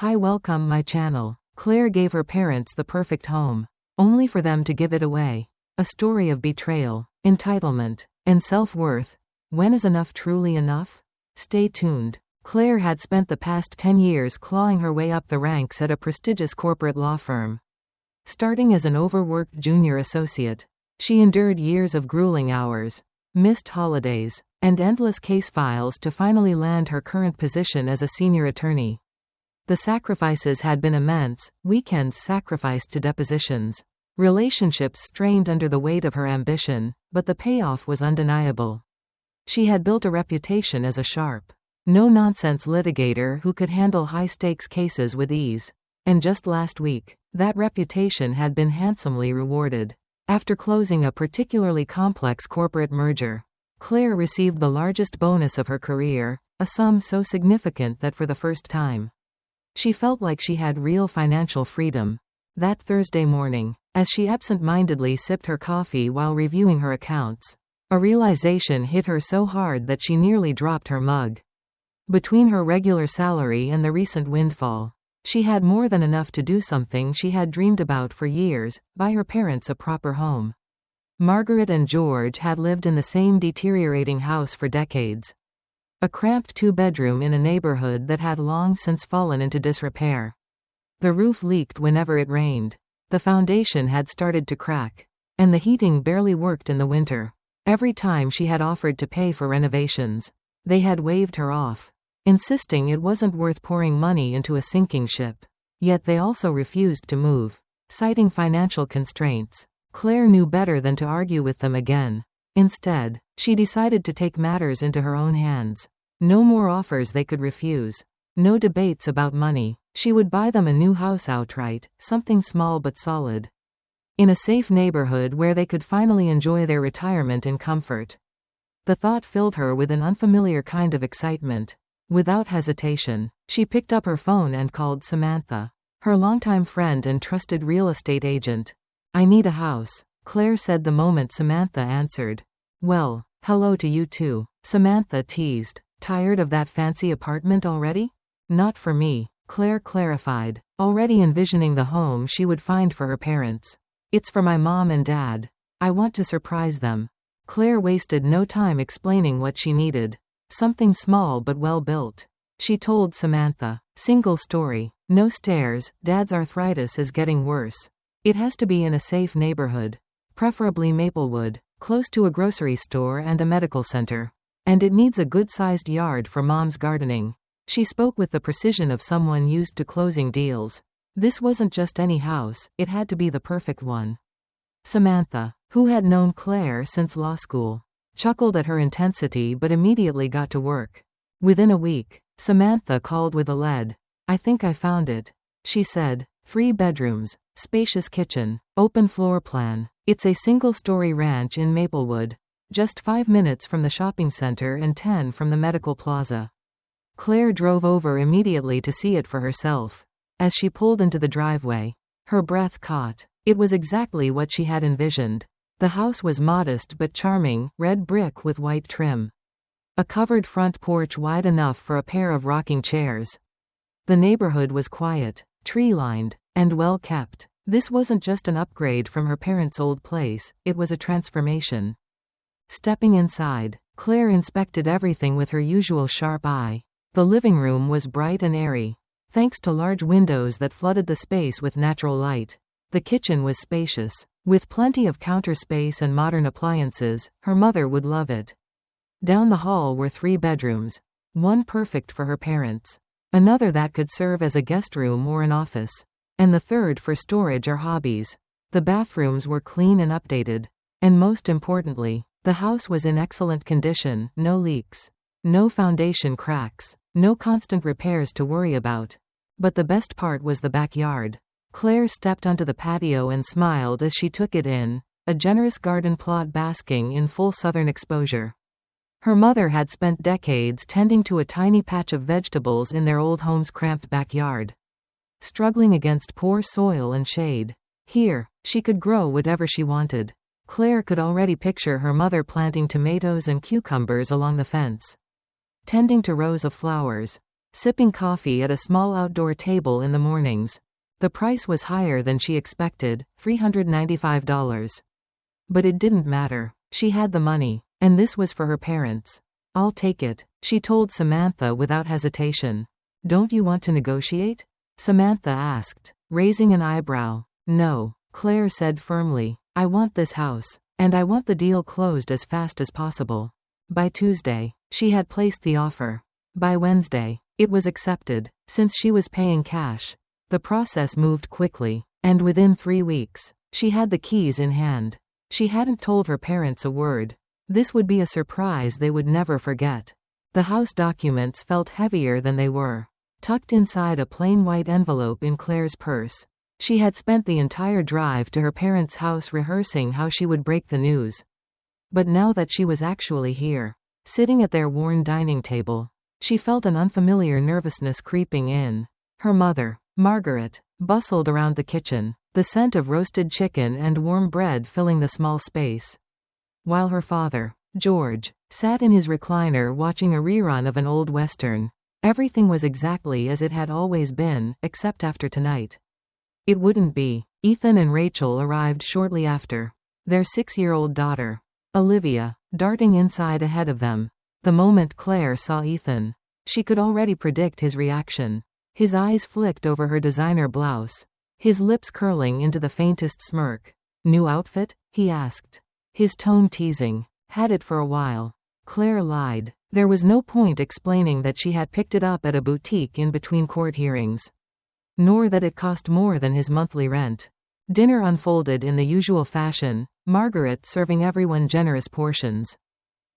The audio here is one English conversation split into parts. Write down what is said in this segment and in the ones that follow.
Hi, welcome my channel. Claire gave her parents the perfect home, only for them to give it away. A story of betrayal, entitlement, and self-worth. When is enough truly enough? Stay tuned. Claire had spent the past 10 years clawing her way up the ranks at a prestigious corporate law firm. Starting as an overworked junior associate, she endured years of grueling hours, missed holidays, and endless case files to finally land her current position as a senior attorney. The sacrifices had been immense, weekends sacrificed to depositions, relationships strained under the weight of her ambition, but the payoff was undeniable. She had built a reputation as a sharp, no-nonsense litigator who could handle high-stakes cases with ease. And just last week, that reputation had been handsomely rewarded. After closing a particularly complex corporate merger, Claire received the largest bonus of her career, a sum so significant that for the first time, she felt like she had real financial freedom. That Thursday morning, as she absent-mindedly sipped her coffee while reviewing her accounts, a realization hit her so hard that she nearly dropped her mug. Between her regular salary and the recent windfall, she had more than enough to do something she had dreamed about for years: buy her parents a proper home. Margaret and George had lived in the same deteriorating house for decades. A cramped two-bedroom in a neighborhood that had long since fallen into disrepair. The roof leaked whenever it rained. The foundation had started to crack. And the heating barely worked in the winter. Every time she had offered to pay for renovations, they had waved her off, insisting it wasn't worth pouring money into a sinking ship. Yet they also refused to move, citing financial constraints. Claire knew better than to argue with them again. Instead, she decided to take matters into her own hands. No more offers they could refuse. No debates about money. She would buy them a new house outright, something small but solid, in a safe neighborhood where they could finally enjoy their retirement in comfort. The thought filled her with an unfamiliar kind of excitement. Without hesitation, she picked up her phone and called Samantha, her longtime friend and trusted real estate agent. "I need a house," Claire said the moment Samantha answered. "Well, hello to you too," Samantha teased. "Tired of that fancy apartment already?" "Not for me," Claire clarified, already envisioning the home she would find for her parents. "It's for my mom and dad. I want to surprise them." Claire wasted no time explaining what she needed. Something small but well built. She told Samantha. "Single story, no stairs, dad's arthritis is getting worse. It has to be in a safe neighborhood, preferably Maplewood, close to a grocery store and a medical center. And it needs a good-sized yard for mom's gardening." She spoke with the precision of someone used to closing deals. This wasn't just any house, it had to be the perfect one. Samantha, who had known Claire since law school, chuckled at her intensity but immediately got to work. Within a week, Samantha called with a lead. "I think I found it," she said. 3 bedrooms, spacious kitchen, open floor plan. It's a single-story ranch in Maplewood, just 5 minutes from the shopping center and 10 from the medical plaza. Claire drove over immediately to see it for herself. As she pulled into the driveway, her breath caught. It was exactly what she had envisioned. The house was modest but charming, red brick with white trim. A covered front porch wide enough for a pair of rocking chairs. The neighborhood was quiet, tree-lined, and well-kept. This wasn't just an upgrade from her parents' old place, it was a transformation. Stepping inside, Claire inspected everything with her usual sharp eye. The living room was bright and airy, thanks to large windows that flooded the space with natural light. The kitchen was spacious, with plenty of counter space and modern appliances. Her mother would love it. Down the hall were 3 bedrooms, one perfect for her parents, another that could serve as a guest room or an office, and the third for storage or hobbies. The bathrooms were clean and updated. And most importantly, the house was in excellent condition, no leaks, no foundation cracks, no constant repairs to worry about. But the best part was the backyard. Claire stepped onto the patio and smiled as she took it in, a generous garden plot basking in full southern exposure. Her mother had spent decades tending to a tiny patch of vegetables in their old home's cramped backyard, struggling against poor soil and shade. Here, she could grow whatever she wanted. Claire could already picture her mother planting tomatoes and cucumbers along the fence, tending to rows of flowers, sipping coffee at a small outdoor table in the mornings. The price was higher than she expected, $395. But it didn't matter. She had the money, and this was for her parents. "I'll take it," she told Samantha without hesitation. "Don't you want to negotiate?" Samantha asked, raising an eyebrow. "No," Claire said firmly. "I want this house, and I want the deal closed as fast as possible." By Tuesday, she had placed the offer. By Wednesday, it was accepted, since she was paying cash. The process moved quickly, and within 3 weeks, she had the keys in hand. She hadn't told her parents a word. This would be a surprise they would never forget. The house documents felt heavier than they were. Tucked inside a plain white envelope in Claire's purse. She had spent the entire drive to her parents' house rehearsing how she would break the news. But now that she was actually here, sitting at their worn dining table, she felt an unfamiliar nervousness creeping in. Her mother, Margaret, bustled around the kitchen, the scent of roasted chicken and warm bread filling the small space. While her father, George, sat in his recliner watching a rerun of an old western. Everything was exactly as it had always been, except after tonight. It wouldn't be. Ethan and Rachel arrived shortly after. Their 6-year-old daughter, Olivia, darting inside ahead of them. The moment Claire saw Ethan, she could already predict his reaction. His eyes flicked over her designer blouse, his lips curling into the faintest smirk. "New outfit?" he asked, his tone teasing. "Had it for a while." Claire lied. There was no point explaining that she had picked it up at a boutique in between court hearings. Nor that it cost more than his monthly rent. Dinner unfolded in the usual fashion, Margaret serving everyone generous portions.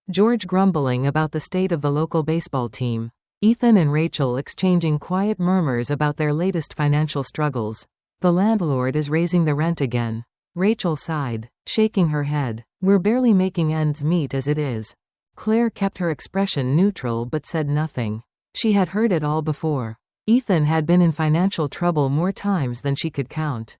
George grumbling about the state of the local baseball team. Ethan and Rachel exchanging quiet murmurs about their latest financial struggles. "The landlord is raising the rent again." Rachel sighed, shaking her head. "We're barely making ends meet as it is." Claire kept her expression neutral but said nothing. She had heard it all before. Ethan had been in financial trouble more times than she could count.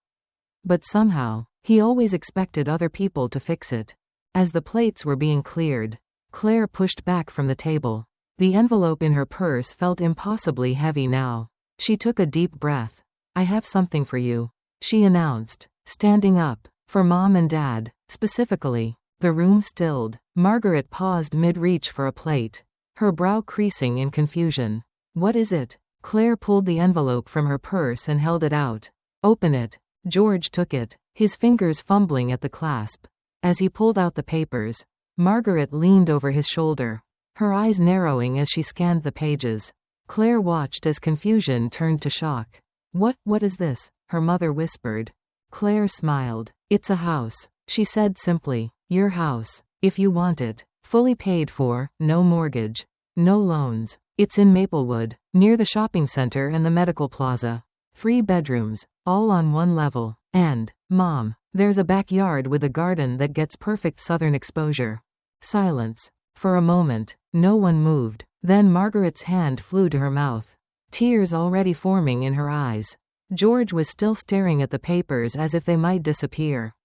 But somehow, he always expected other people to fix it. As the plates were being cleared, Claire pushed back from the table. The envelope in her purse felt impossibly heavy now. She took a deep breath. "I have something for you," she announced, standing up. "For Mom and Dad, specifically." The room stilled. Margaret paused mid-reach for a plate, her brow creasing in confusion. "What is it?" Claire pulled the envelope from her purse and held it out. "Open it." George took it, his fingers fumbling at the clasp. As he pulled out the papers, Margaret leaned over his shoulder, her eyes narrowing as she scanned the pages. Claire watched as confusion turned to shock. What is this?" her mother whispered. Claire smiled. "It's a house," she said simply. "Your house. If you want it. Fully paid for, no mortgage. No loans. It's in Maplewood, near the shopping center and the medical plaza. 3 bedrooms, all on 1 level. And, Mom, there's a backyard with a garden that gets perfect southern exposure." Silence. For a moment, no one moved. Then Margaret's hand flew to her mouth, tears already forming in her eyes. George was still staring at the papers as if they might disappear.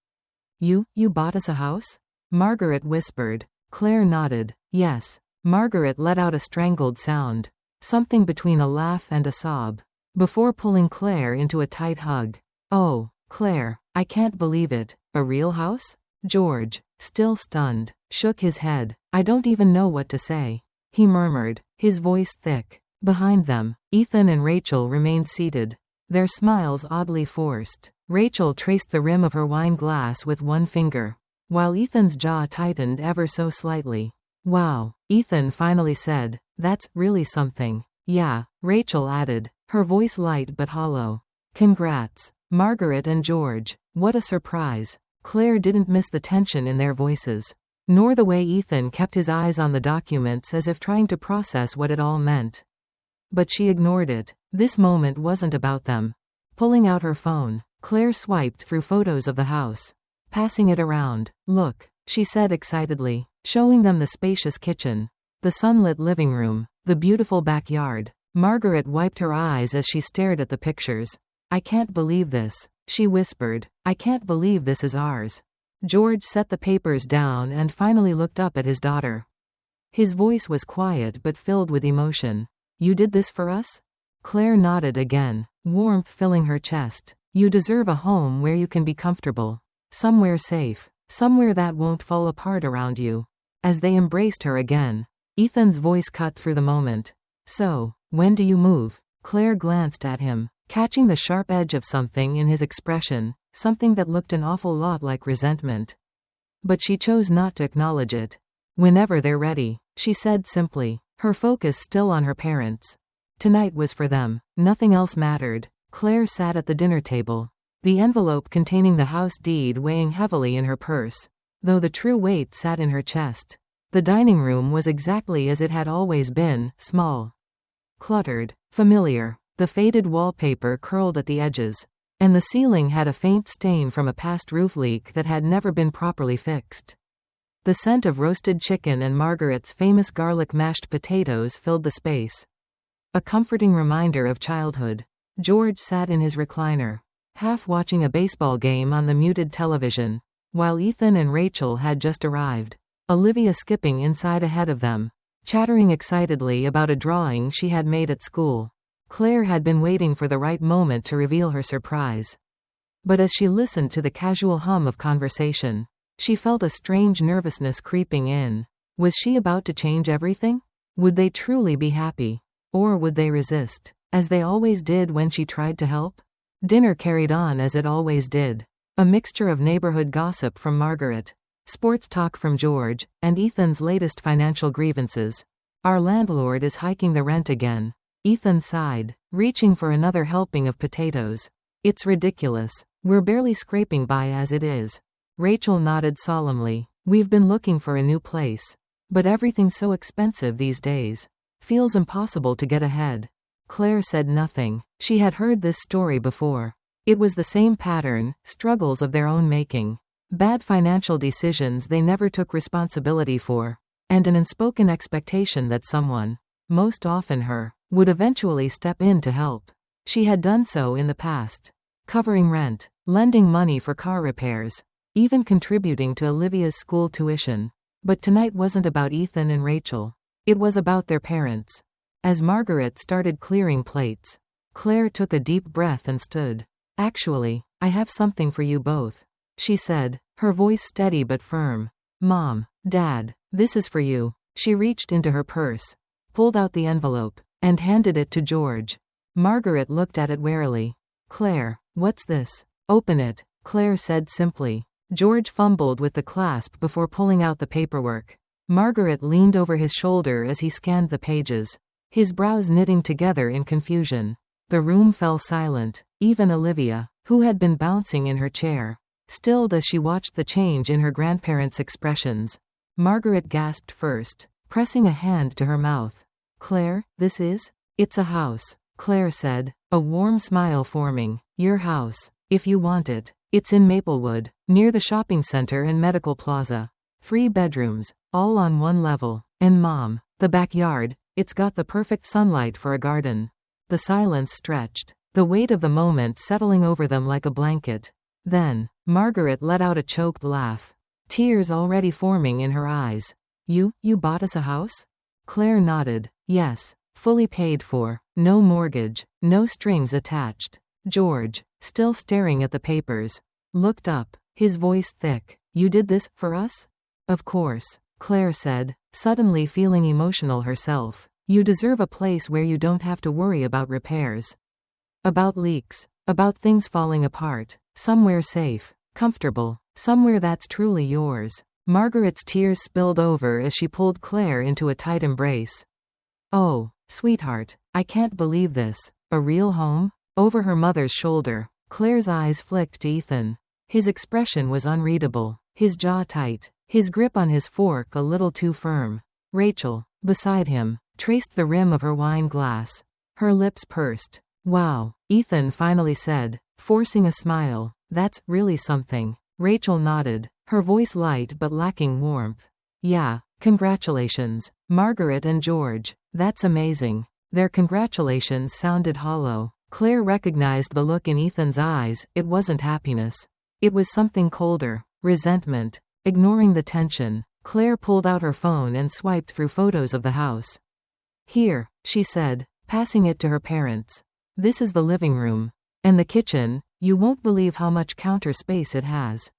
You bought us a house?" Margaret whispered. Claire nodded. "Yes." Margaret let out a strangled sound, something between a laugh and a sob, before pulling Claire into a tight hug. "Oh, Claire, I can't believe it. A real house?" George, still stunned, shook his head. "I don't even know what to say," he murmured, his voice thick. Behind them, Ethan and Rachel remained seated, their smiles oddly forced. Rachel traced the rim of her wine glass with one finger, while Ethan's jaw tightened ever so slightly. "Wow," Ethan finally said. "That's really something." "Yeah," Rachel added, her voice light but hollow. "Congrats, Margaret and George. What a surprise." Claire didn't miss the tension in their voices, nor the way Ethan kept his eyes on the documents as if trying to process what it all meant. But she ignored it. This moment wasn't about them. Pulling out her phone, Claire swiped through photos of the house, passing it around. "Look," she said excitedly, showing them the spacious kitchen, the sunlit living room, the beautiful backyard. Margaret wiped her eyes as she stared at the pictures. "I can't believe this," she whispered. "I can't believe this is ours." George set the papers down and finally looked up at his daughter. His voice was quiet but filled with emotion. You did this for us? Claire nodded again, warmth filling her chest. You deserve a home where you can be comfortable. Somewhere safe. Somewhere that won't fall apart around you. As they embraced her again, Ethan's voice cut through the moment. So, when do you move? Claire glanced at him, catching the sharp edge of something in his expression, something that looked an awful lot like resentment. But she chose not to acknowledge it. Whenever they're ready, she said simply, her focus still on her parents. Tonight was for them. Nothing else mattered. Claire sat at the dinner table, the envelope containing the house deed weighing heavily in her purse, though the true weight sat in her chest. The dining room was exactly as it had always been, small, cluttered, familiar. The faded wallpaper curled at the edges, and the ceiling had a faint stain from a past roof leak that had never been properly fixed. The scent of roasted chicken and Margaret's famous garlic mashed potatoes filled the space. A comforting reminder of childhood. George sat in his recliner, half watching a baseball game on the muted television, while Ethan and Rachel had just arrived. Olivia skipping inside ahead of them, chattering excitedly about a drawing she had made at school. Claire had been waiting for the right moment to reveal her surprise. But as she listened to the casual hum of conversation, she felt a strange nervousness creeping in. Was she about to change everything? Would they truly be happy? Or would they resist, as they always did when she tried to help? Dinner carried on as it always did. A mixture of neighborhood gossip from Margaret, sports talk from George, and Ethan's latest financial grievances. Our landlord is hiking the rent again. Ethan sighed, reaching for another helping of potatoes. It's ridiculous. We're barely scraping by as it is. Rachel nodded solemnly. We've been looking for a new place. But everything's so expensive these days. Feels impossible to get ahead. Claire said nothing. She had heard this story before. It was the same pattern, struggles of their own making. Bad financial decisions they never took responsibility for. And an unspoken expectation that someone, most often her, would eventually step in to help. She had done so in the past. Covering rent, lending money for car repairs, even contributing to Olivia's school tuition. But tonight wasn't about Ethan and Rachel. It was about their parents. As Margaret started clearing plates, Claire took a deep breath and stood. Actually, I have something for you both, she said, her voice steady but firm. Mom, Dad, this is for you. She reached into her purse, pulled out the envelope, and handed it to George. Margaret looked at it warily. Claire, what's this? Open it, Claire said simply. George fumbled with the clasp before pulling out the paperwork. Margaret leaned over his shoulder as he scanned the pages, his brows knitting together in confusion. The room fell silent. Even Olivia, who had been bouncing in her chair, stilled as she watched the change in her grandparents' expressions. Margaret gasped first, pressing a hand to her mouth. Claire, this is? It's a house, Claire said, a warm smile forming. Your house, if you want it. It's in Maplewood, near the shopping center and medical plaza. 3 bedrooms, all on one level. And Mom, the backyard, it's got the perfect sunlight for a garden. The silence stretched, the weight of the moment settling over them like a blanket. Then, Margaret let out a choked laugh, tears already forming in her eyes. You bought us a house? Claire nodded. Yes, fully paid for, no mortgage, no strings attached. George, still staring at the papers, looked up, his voice thick. You did this for us? Of course, Claire said, suddenly feeling emotional herself. You deserve a place where you don't have to worry about repairs, about leaks, about things falling apart. Somewhere safe, comfortable, somewhere that's truly yours. Margaret's tears spilled over as she pulled Claire into a tight embrace. Oh, sweetheart, I can't believe this. A real home? Over her mother's shoulder, Claire's eyes flicked to Ethan. His expression was unreadable, his jaw tight, his grip on his fork a little too firm. Rachel, beside him, traced the rim of her wine glass. Her lips pursed. Wow, Ethan finally said, forcing a smile. That's really something. Rachel nodded, her voice light but lacking warmth. Yeah, congratulations, Margaret and George. That's amazing. Their congratulations sounded hollow. Claire recognized the look in Ethan's eyes. It wasn't happiness. It was something colder, resentment. Ignoring the tension, Claire pulled out her phone and swiped through photos of the house. Here, she said, passing it to her parents. This is the living room. And the kitchen, you won't believe how much counter space it has.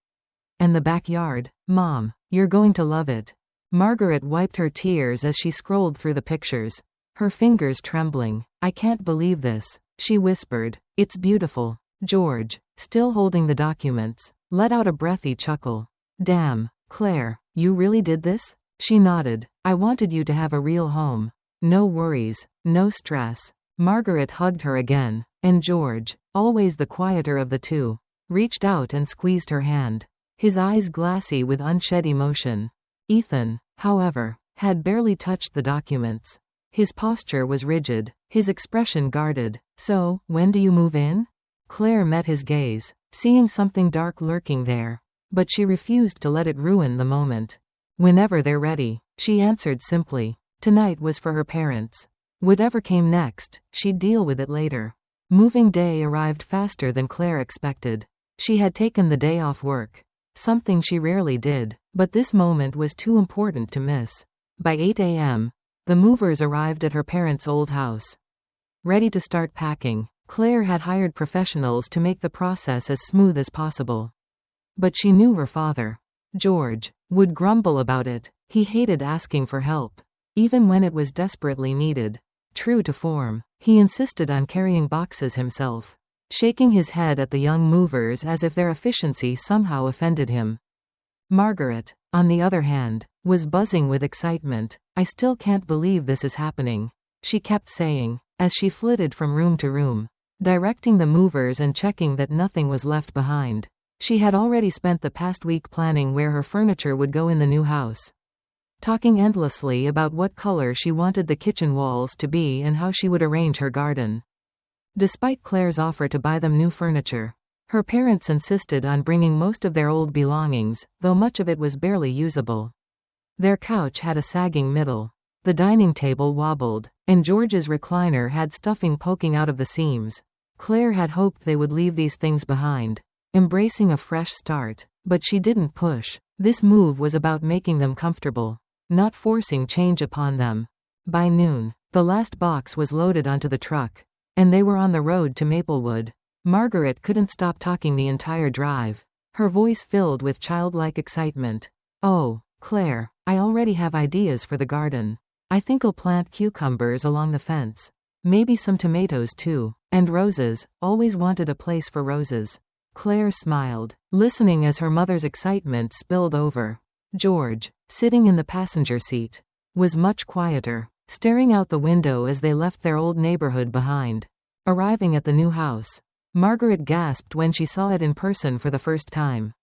And the backyard, Mom, you're going to love it. Margaret wiped her tears as she scrolled through the pictures, her fingers trembling. I can't believe this, she whispered. It's beautiful. George, still holding the documents, let out a breathy chuckle. Damn, Claire, you really did this? She nodded. I wanted you to have a real home. No worries, no stress. Margaret hugged her again, and George, always the quieter of the two, reached out and squeezed her hand, his eyes glassy with unshed emotion. Ethan, however, had barely touched the documents. His posture was rigid, his expression guarded. So, when do you move in? Claire met his gaze, seeing something dark lurking there. But she refused to let it ruin the moment. Whenever they're ready, she answered simply. Tonight was for her parents. Whatever came next, she'd deal with it later. Moving day arrived faster than Claire expected. She had taken the day off work. Something she rarely did, but this moment was too important to miss. By 8 a.m., the movers arrived at her parents' old house. Ready to start packing, Claire had hired professionals to make the process as smooth as possible. But she knew her father, George, would grumble about it. He hated asking for help, even when it was desperately needed. True to form, he insisted on carrying boxes himself, shaking his head at the young movers as if their efficiency somehow offended him. Margaret, on the other hand, was buzzing with excitement. I still can't believe this is happening, she kept saying, as she flitted from room to room, directing the movers and checking that nothing was left behind. She had already spent the past week planning where her furniture would go in the new house, talking endlessly about what color she wanted the kitchen walls to be and how she would arrange her garden. Despite Claire's offer to buy them new furniture, her parents insisted on bringing most of their old belongings, though much of it was barely usable. Their couch had a sagging middle. The dining table wobbled, and George's recliner had stuffing poking out of the seams. Claire had hoped they would leave these things behind, embracing a fresh start, but she didn't push. This move was about making them comfortable, not forcing change upon them. By noon, the last box was loaded onto the truck, and they were on the road to Maplewood. Margaret couldn't stop talking the entire drive, her voice filled with childlike excitement. Oh, Claire, I already have ideas for the garden. I think I'll plant cucumbers along the fence. Maybe some tomatoes too. And roses, always wanted a place for roses. Claire smiled, listening as her mother's excitement spilled over. George, sitting in the passenger seat, was much quieter, staring out the window as they left their old neighborhood behind. Arriving at the new house, Margaret gasped when she saw it in person for the first time.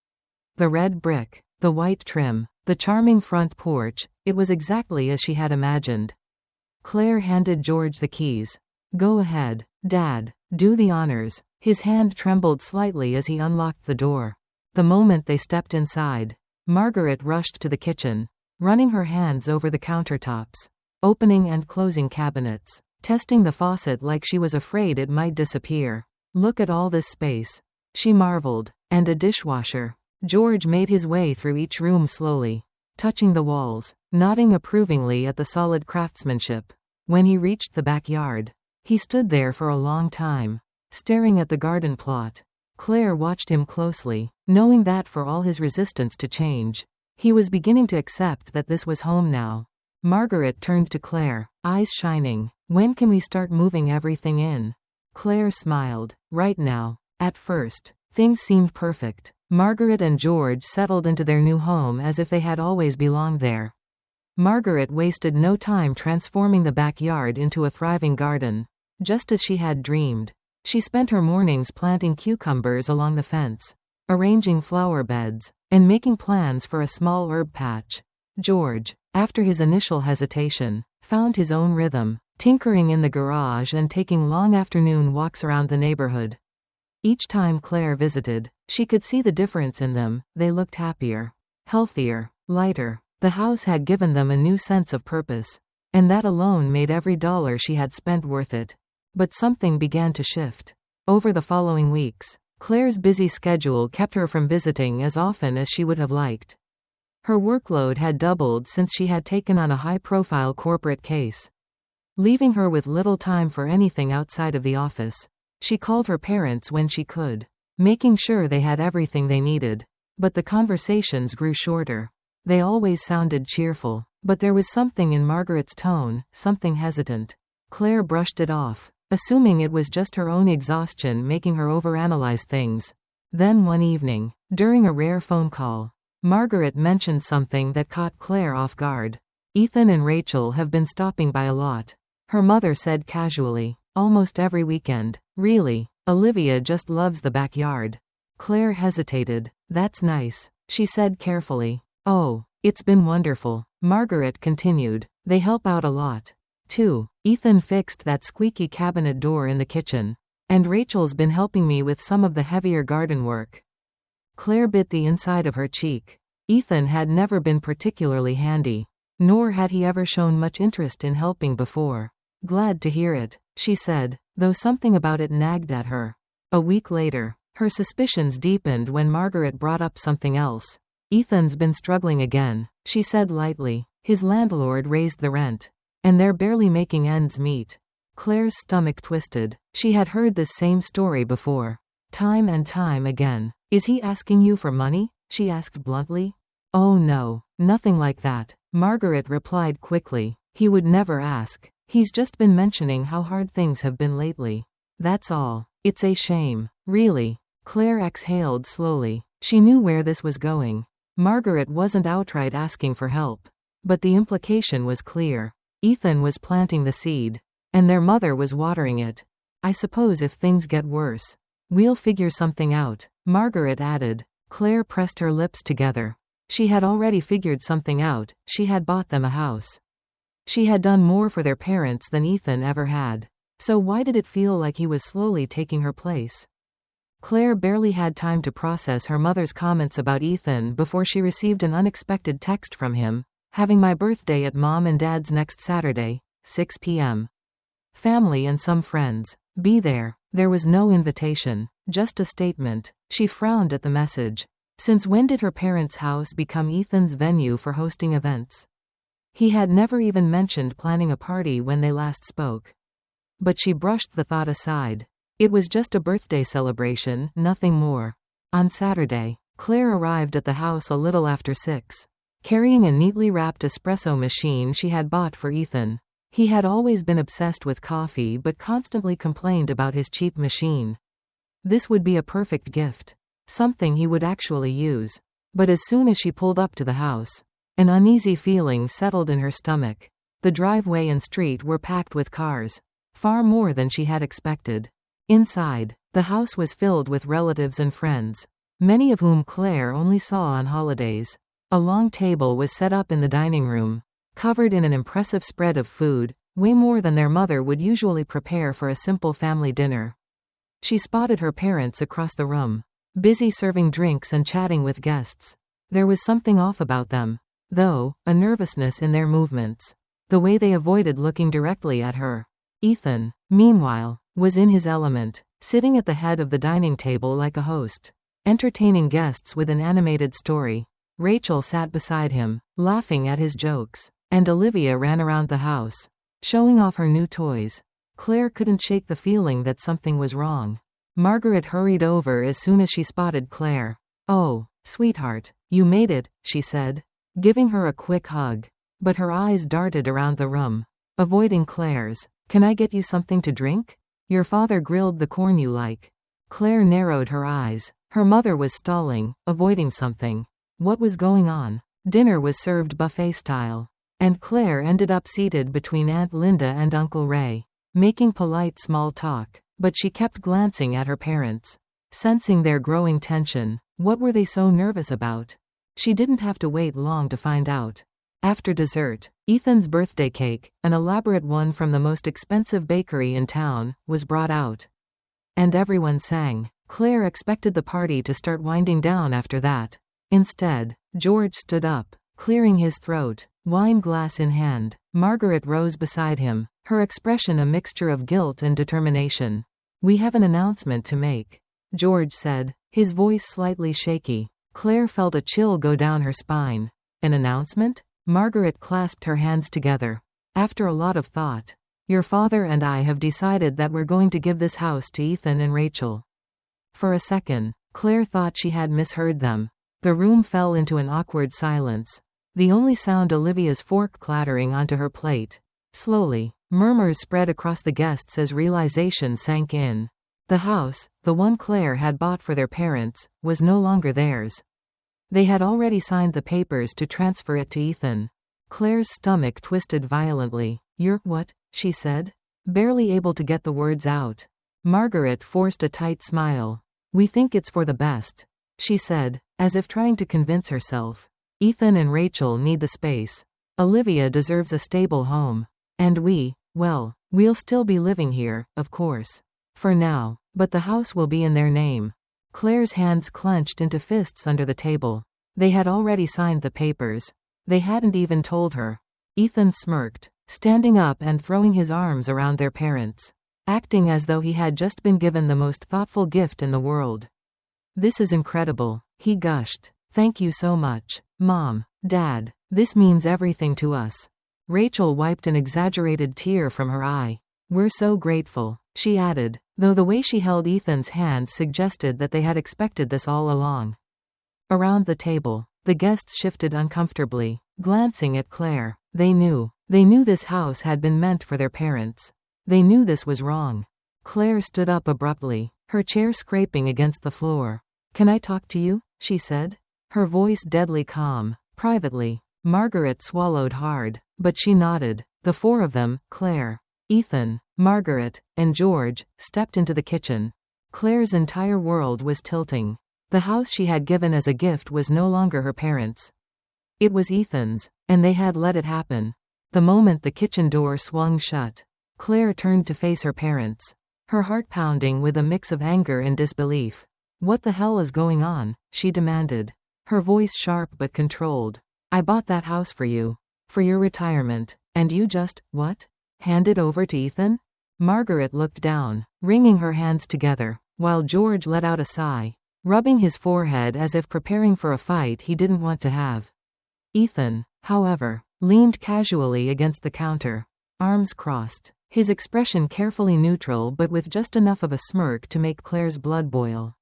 The red brick, the white trim, the charming front porch, it was exactly as she had imagined. Claire handed George the keys. Go ahead, Dad, do the honors. His hand trembled slightly as he unlocked the door. The moment they stepped inside, Margaret rushed to the kitchen, running her hands over the countertops, opening and closing cabinets, testing the faucet like she was afraid it might disappear. Look at all this space, she marveled, and a dishwasher. George made his way through each room slowly, touching the walls, nodding approvingly at the solid craftsmanship. When he reached the backyard, he stood there for a long time, staring at the garden plot. Claire watched him closely, knowing that for all his resistance to change, he was beginning to accept that this was home now. Margaret turned to Claire, eyes shining. When can we start moving everything in? Claire smiled. Right now. At first, things seemed perfect. Margaret and George settled into their new home as if they had always belonged there. Margaret wasted no time transforming the backyard into a thriving garden, just as she had dreamed. She spent her mornings planting cucumbers along the fence, arranging flower beds, and making plans for a small herb patch. George, after his initial hesitation, found his own rhythm, tinkering in the garage and taking long afternoon walks around the neighborhood. Each time Claire visited, she could see the difference in them. They looked happier, healthier, lighter. The house had given them a new sense of purpose, and that alone made every dollar she had spent worth it. But something began to shift. Over the following weeks, Claire's busy schedule kept her from visiting as often as she would have liked. Her workload had doubled since she had taken on a high-profile corporate case. leaving her with little time for anything outside of the office. She called her parents when she could, making sure they had everything they needed. But the conversations grew shorter. They always sounded cheerful, but there was something in Margaret's tone, something hesitant. Claire brushed it off, assuming it was just her own exhaustion making her overanalyze things. Then one evening, during a rare phone call, Margaret mentioned something that caught Claire off guard. Ethan and Rachel have been stopping by a lot, her mother said casually. Almost every weekend. Really? Olivia just loves the backyard. Claire hesitated. That's nice, she said carefully. Oh, it's been wonderful, Margaret continued. They help out a lot, too. Ethan fixed that squeaky cabinet door in the kitchen. And Rachel's been helping me with some of the heavier garden work. Claire bit the inside of her cheek. Ethan had never been particularly handy, nor had he ever shown much interest in helping before. Glad to hear it, she said, though something about it nagged at her. A week later, her suspicions deepened when Margaret brought up something else. Ethan's been struggling again, she said lightly. His landlord raised the rent, and they're barely making ends meet. Claire's stomach twisted. She had heard this same story before, time and time again. Is he asking you for money? She asked bluntly. Oh no, nothing like that, Margaret replied quickly. He would never ask. He's just been mentioning how hard things have been lately. That's all. It's a shame. Really? Claire exhaled slowly. She knew where this was going. Margaret wasn't outright asking for help, but the implication was clear. Ethan was planting the seed, and their mother was watering it. I suppose if things get worse, we'll figure something out, Margaret added. Claire pressed her lips together. She had already figured something out. She had bought them a house. She had done more for their parents than Ethan ever had. So why did it feel like he was slowly taking her place? Claire barely had time to process her mother's comments about Ethan before she received an unexpected text from him. Having my birthday at Mom and Dad's next Saturday, 6 p.m. Family and some friends. Be there. There was no invitation, just a statement. She frowned at the message. Since when did her parents' house become Ethan's venue for hosting events? He had never even mentioned planning a party when they last spoke. But she brushed the thought aside. It was just a birthday celebration, nothing more. On Saturday, Claire arrived at the house a little after 6, carrying a neatly wrapped espresso machine she had bought for Ethan. He had always been obsessed with coffee but constantly complained about his cheap machine. This would be a perfect gift, something he would actually use. But as soon as she pulled up to the house, an uneasy feeling settled in her stomach. The driveway and street were packed with cars, far more than she had expected. Inside, the house was filled with relatives and friends, many of whom Claire only saw on holidays. A long table was set up in the dining room, covered in an impressive spread of food, way more than their mother would usually prepare for a simple family dinner. She spotted her parents across the room, busy serving drinks and chatting with guests. There was something off about them, though, a nervousness in their movements, the way they avoided looking directly at her. Ethan, meanwhile, was in his element, sitting at the head of the dining table like a host, entertaining guests with an animated story. Rachel sat beside him, laughing at his jokes, and Olivia ran around the house, showing off her new toys. Claire couldn't shake the feeling that something was wrong. Margaret hurried over as soon as she spotted Claire. Oh, sweetheart, you made it, she said, giving her a quick hug. But her eyes darted around the room, avoiding Claire's. Can I get you something to drink? Your father grilled the corn you like. Claire narrowed her eyes. Her mother was stalling, avoiding something. What was going on? Dinner was served buffet style, and Claire ended up seated between Aunt Linda and Uncle Ray, making polite small talk. But she kept glancing at her parents, sensing their growing tension. What were they so nervous about? She didn't have to wait long to find out. After dessert, Ethan's birthday cake, an elaborate one from the most expensive bakery in town, was brought out. And everyone sang. Claire expected the party to start winding down after that. Instead, George stood up, clearing his throat, wine glass in hand. Margaret rose beside him, her expression a mixture of guilt and determination. We have an announcement to make, George said, his voice slightly shaky. Claire felt a chill go down her spine. An announcement? Margaret clasped her hands together. After a lot of thought, Your father and I have decided that we're going to give this house to Ethan and Rachel." For a second, Claire thought she had misheard them. The room fell into an awkward silence. The only sound Olivia's fork clattering onto her plate. Slowly, murmurs spread across the guests as realization sank in. The house, the one Claire had bought for their parents, was no longer theirs. They had already signed the papers to transfer it to Ethan. Claire's stomach twisted violently. "You're what?" she said, barely able to get the words out. Margaret forced a tight smile. "We think it's for the best," she said, as if trying to convince herself. "Ethan and Rachel need the space. Olivia deserves a stable home. And well, we'll still be living here, of course. For now, but the house will be in their name." Claire's hands clenched into fists under the table. They had already signed the papers. They hadn't even told her. Ethan smirked, standing up and throwing his arms around their parents, acting as though he had just been given the most thoughtful gift in the world. "This is incredible," he gushed. "Thank you so much, Mom, Dad. This means everything to us." Rachel wiped an exaggerated tear from her eye. "We're so grateful," she added, though the way she held Ethan's hand suggested that they had expected this all along. Around the table, the guests shifted uncomfortably, glancing at Claire. They knew this house had been meant for their parents. They knew this was wrong. Claire stood up abruptly, her chair scraping against the floor. "Can I talk to you?" she said, her voice deadly calm. Privately, Margaret swallowed hard, but she nodded. The four of them, Claire, Ethan, Margaret, and George, stepped into the kitchen. Claire's entire world was tilting. The house she had given as a gift was no longer her parents'. It was Ethan's, and they had let it happen. The moment the kitchen door swung shut, Claire turned to face her parents, her heart pounding with a mix of anger and disbelief. "What the hell is going on?" she demanded, her voice sharp but controlled. "I bought that house for you. For your retirement. And you just, what? Hand it over to Ethan?" Margaret looked down, wringing her hands together, while George let out a sigh, rubbing his forehead as if preparing for a fight he didn't want to have. Ethan, however, leaned casually against the counter, arms crossed, his expression carefully neutral but with just enough of a smirk to make Claire's blood boil.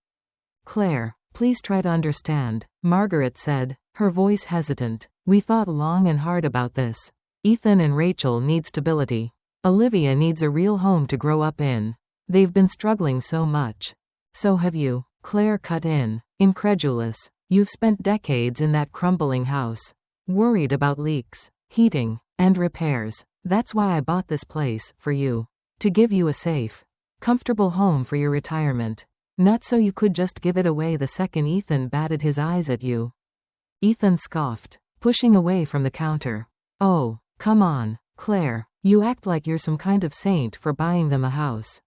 "Claire, please try to understand," Margaret said, her voice hesitant. "We thought long and hard about this. Ethan and Rachel need stability. Olivia needs a real home to grow up in. They've been struggling so much. So have you." Claire cut in, incredulous. "You've spent decades in that crumbling house, worried about leaks, heating, and repairs. That's why I bought this place, for you. To give you a safe, comfortable home for your retirement. Not so you could just give it away the second Ethan batted his eyes at you." Ethan scoffed, pushing away from the counter. "Oh, come on, Claire. You act like you're some kind of saint for buying them a house.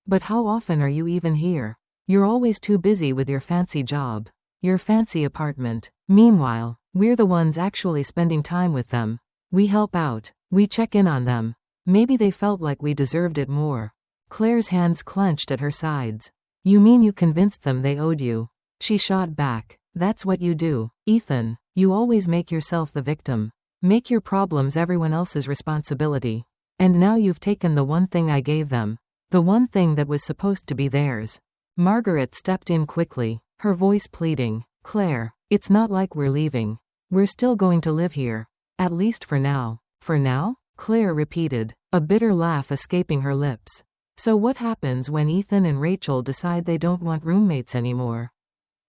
But how often are you even here? You're always too busy with your fancy job, your fancy apartment. Meanwhile, we're the ones actually spending time with them. We help out, we check in on them. Maybe they felt like we deserved it more." Claire's hands clenched at her sides. "You mean you convinced them they owed you?" She shot back. "That's what you do, Ethan. You always make yourself the victim. Make your problems everyone else's responsibility. And now you've taken the one thing I gave them. The one thing that was supposed to be theirs." Margaret stepped in quickly, her voice pleading. "Claire, it's not like we're leaving. We're still going to live here. At least for now." "For now?" Claire repeated, a bitter laugh escaping her lips. "So what happens when Ethan and Rachel decide they don't want roommates anymore?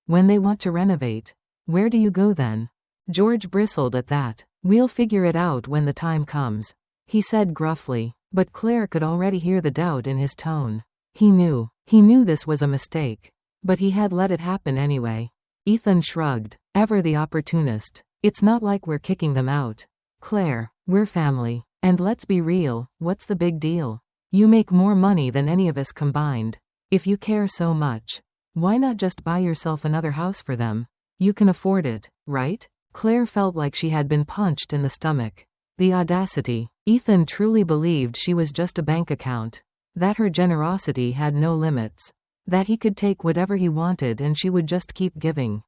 When they want to renovate? Where do you go then?" George bristled at that. "We'll figure it out when the time comes," he said gruffly, but Claire could already hear the doubt in his tone. He knew this was a mistake. But he had let it happen anyway. Ethan shrugged. "Ever the opportunist. It's not like we're kicking them out. Claire, we're family. And let's be real, what's the big deal? You make more money than any of us combined. If you care so much, why not just buy yourself another house for them? You can afford it, right?" Claire felt like she had been punched in the stomach. The audacity. Ethan truly believed she was just a bank account. That her generosity had no limits. That he could take whatever he wanted and she would just keep giving.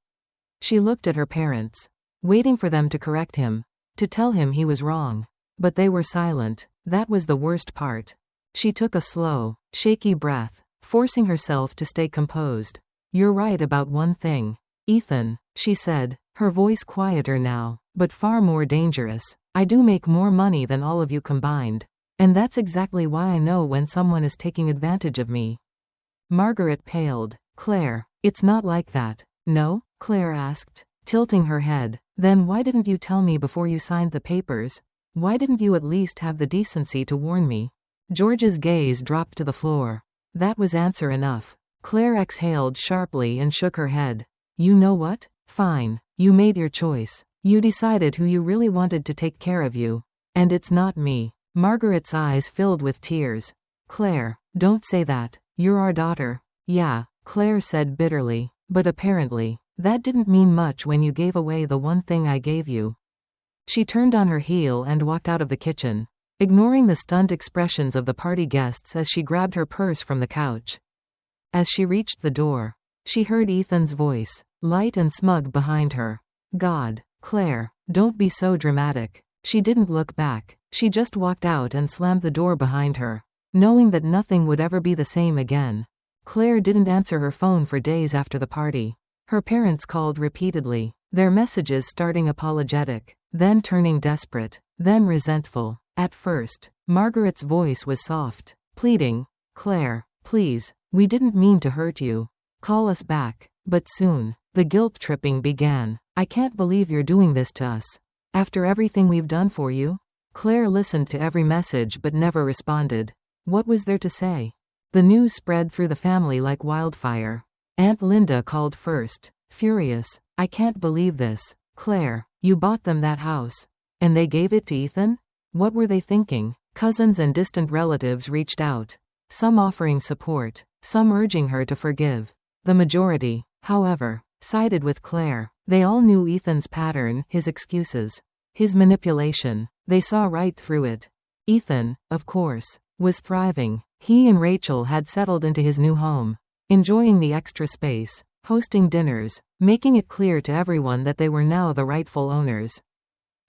She looked at her parents, waiting for them to correct him, to tell him he was wrong. But they were silent. That was the worst part. She took a slow, shaky breath, forcing herself to stay composed. You're right about one thing, Ethan, she said, her voice quieter now, but far more dangerous. I do make more money than all of you combined. And that's exactly why I know when someone is taking advantage of me. Margaret paled. Claire, it's not like that. No? Claire asked, tilting her head. Then why didn't you tell me before you signed the papers? Why didn't you at least have the decency to warn me? George's gaze dropped to the floor. That was answer enough. Claire exhaled sharply and shook her head. You know what? Fine. You made your choice. You decided who you really wanted to take care of you. And it's not me. Margaret's eyes filled with tears. Claire, don't say that. You're our daughter. Yeah, Claire said bitterly. But apparently, that didn't mean much when you gave away the one thing I gave you. She turned on her heel and walked out of the kitchen, ignoring the stunned expressions of the party guests as she grabbed her purse from the couch. As she reached the door, she heard Ethan's voice, light and smug behind her. God, Claire, don't be so dramatic. She didn't look back. She just walked out and slammed the door behind her, knowing that nothing would ever be the same again. Claire didn't answer her phone for days after the party. Her parents called repeatedly, their messages starting apologetic, then turning desperate, then resentful. At first, Margaret's voice was soft, pleading, Claire, please, we didn't mean to hurt you. Call us back. But soon, the guilt-tripping began. I can't believe you're doing this to us. After everything we've done for you? Claire listened to every message but never responded. What was there to say? The news spread through the family like wildfire. Aunt Linda called first, furious. I can't believe this. Claire, you bought them that house. And they gave it to Ethan? What were they thinking? Cousins and distant relatives reached out, some offering support, some urging her to forgive. The majority, however, sided with Claire. They all knew Ethan's pattern, his excuses, his manipulation. They saw right through it. Ethan, of course, was thriving. He and Rachel had settled into his new home, enjoying the extra space, hosting dinners, making it clear to everyone that they were now the rightful owners.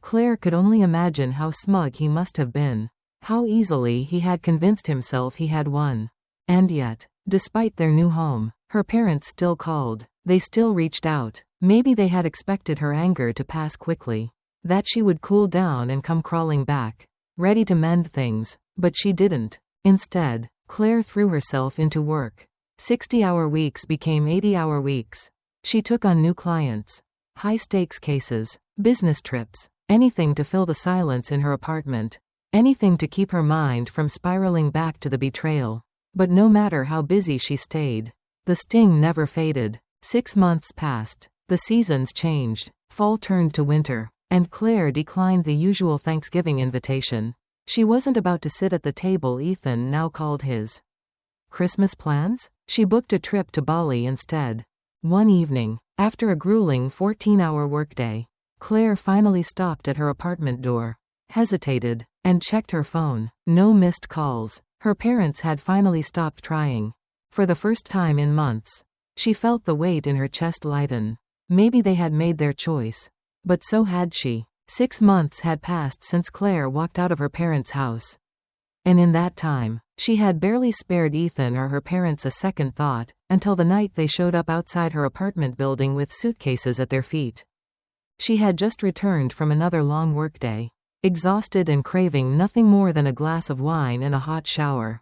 Claire could only imagine how smug he must have been, how easily he had convinced himself he had won. And yet, despite their new home, her parents still called. They still reached out. Maybe they had expected her anger to pass quickly, that she would cool down and come crawling back, ready to mend things, but she didn't. Instead, Claire threw herself into work. 60-hour weeks became 80-hour weeks. She took on new clients, high-stakes cases, business trips, anything to fill the silence in her apartment, anything to keep her mind from spiraling back to the betrayal. But no matter how busy she stayed, the sting never faded. 6 months passed. The seasons changed. Fall turned to winter, and Claire declined the usual Thanksgiving invitation. She wasn't about to sit at the table Ethan now called his. Christmas plans? She booked a trip to Bali instead. One evening, after a grueling 14-hour workday, Claire finally stopped at her apartment door, hesitated, and checked her phone. No missed calls. Her parents had finally stopped trying. For the first time in months, she felt the weight in her chest lighten. Maybe they had made their choice. But so had she. 6 months had passed since Claire walked out of her parents' house. And in that time, she had barely spared Ethan or her parents a second thought, until the night they showed up outside her apartment building with suitcases at their feet. She had just returned from another long workday, exhausted and craving nothing more than a glass of wine and a hot shower.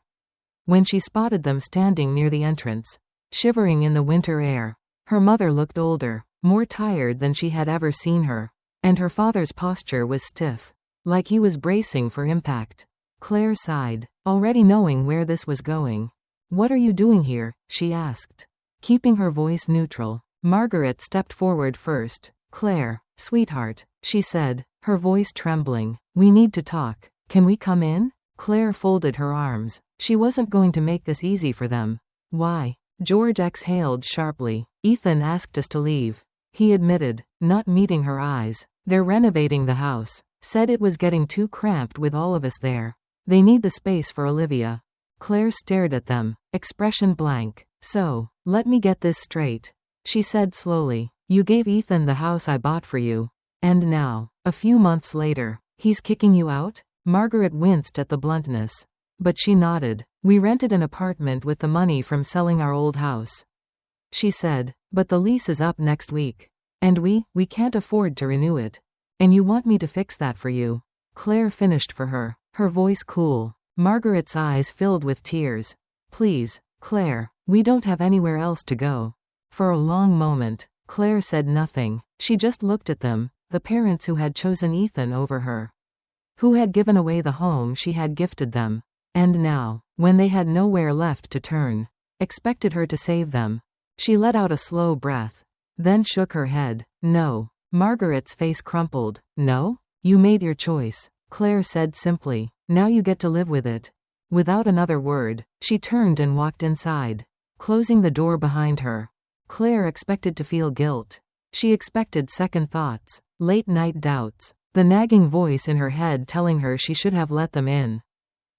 When she spotted them standing near the entrance, shivering in the winter air, her mother looked older, more tired than she had ever seen her, and her father's posture was stiff, like he was bracing for impact. Claire sighed, already knowing where this was going. What are you doing here? She asked, keeping her voice neutral. Margaret stepped forward first. Claire, sweetheart, she said, her voice trembling. We need to talk. Can we come in? Claire folded her arms. She wasn't going to make this easy for them. Why? George exhaled sharply. Ethan asked us to leave. He admitted, not meeting her eyes. They're renovating the house. Said it was getting too cramped with all of us there. They need the space for Olivia. Claire stared at them, expression blank. So, let me get this straight. She said slowly. You gave Ethan the house I bought for you. And now, a few months later, he's kicking you out? Margaret winced at the bluntness. But she nodded. We rented an apartment with the money from selling our old house. She said, but the lease is up next week. And we can't afford to renew it. And you want me to fix that for you? Claire finished for her, her voice cool. Margaret's eyes filled with tears. Please, Claire, we don't have anywhere else to go. For a long moment, Claire said nothing. She just looked at them, the parents who had chosen Ethan over her. Who had given away the home she had gifted them. And now, when they had nowhere left to turn, expected her to save them. She let out a slow breath. Then shook her head. No. Margaret's face crumpled. No? You made your choice, Claire said simply. Now you get to live with it. Without another word, she turned and walked inside, closing the door behind her. Claire expected to feel guilt. She expected second thoughts, late-night doubts, the nagging voice in her head telling her she should have let them in.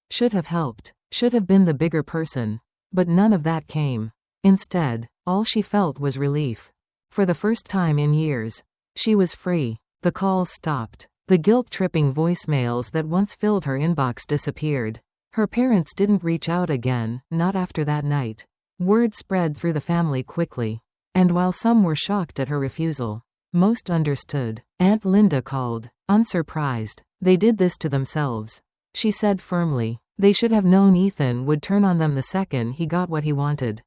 Should have helped, should have been the bigger person. But none of that came. Instead, all she felt was relief. For the first time in years, she was free. The calls stopped. The guilt-tripping voicemails that once filled her inbox disappeared. Her parents didn't reach out again, not after that night. Word spread through the family quickly. And while some were shocked at her refusal, most understood. Aunt Linda called, unsurprised. They did this to themselves. She said firmly. They should have known Ethan would turn on them the second he got what he wanted.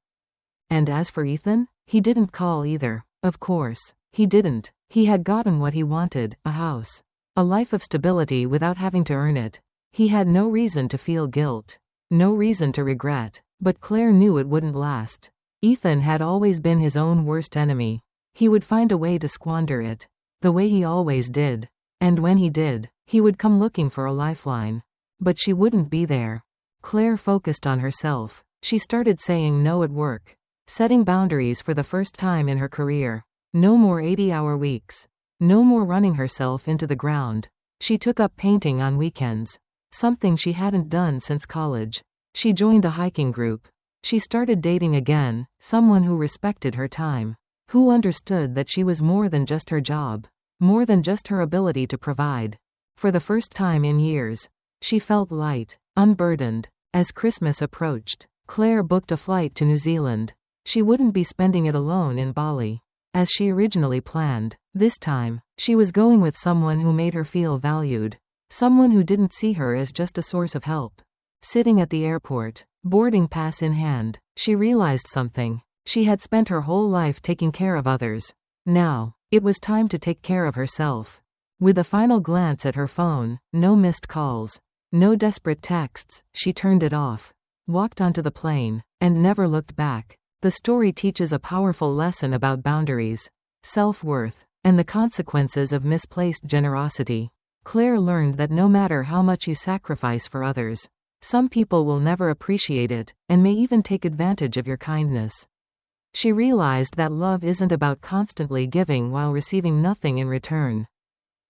And as for Ethan, he didn't call either. Of course, he didn't. He had gotten what he wanted, a house. A life of stability without having to earn it. He had no reason to feel guilt. No reason to regret. But Claire knew it wouldn't last. Ethan had always been his own worst enemy. He would find a way to squander it. The way he always did. And when he did, he would come looking for a lifeline. But she wouldn't be there. Claire focused on herself. She started saying no at work. Setting boundaries for the first time in her career. No more 80-hour weeks. No more running herself into the ground. She took up painting on weekends. Something she hadn't done since college. She joined a hiking group. She started dating again, someone who respected her time. Who understood that she was more than just her job. More than just her ability to provide. For the first time in years, she felt light, unburdened. As Christmas approached, Claire booked a flight to New Zealand. She wouldn't be spending it alone in Bali, as she originally planned. This time, she was going with someone who made her feel valued. Someone who didn't see her as just a source of help. Sitting at the airport, boarding pass in hand, she realized something. She had spent her whole life taking care of others. Now, it was time to take care of herself. With a final glance at her phone, no missed calls. No desperate texts, she turned it off. Walked onto the plane, and never looked back. The story teaches a powerful lesson about boundaries, self-worth, and the consequences of misplaced generosity. Claire learned that no matter how much you sacrifice for others, some people will never appreciate it, and may even take advantage of your kindness. She realized that love isn't about constantly giving while receiving nothing in return.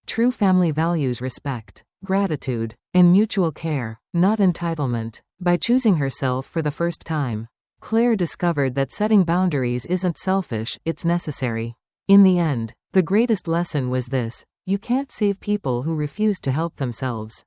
True family values respect, gratitude, and mutual care, not entitlement. By choosing herself for the first time, Claire discovered that setting boundaries isn't selfish, it's necessary. In the end, the greatest lesson was this: you can't save people who refuse to help themselves.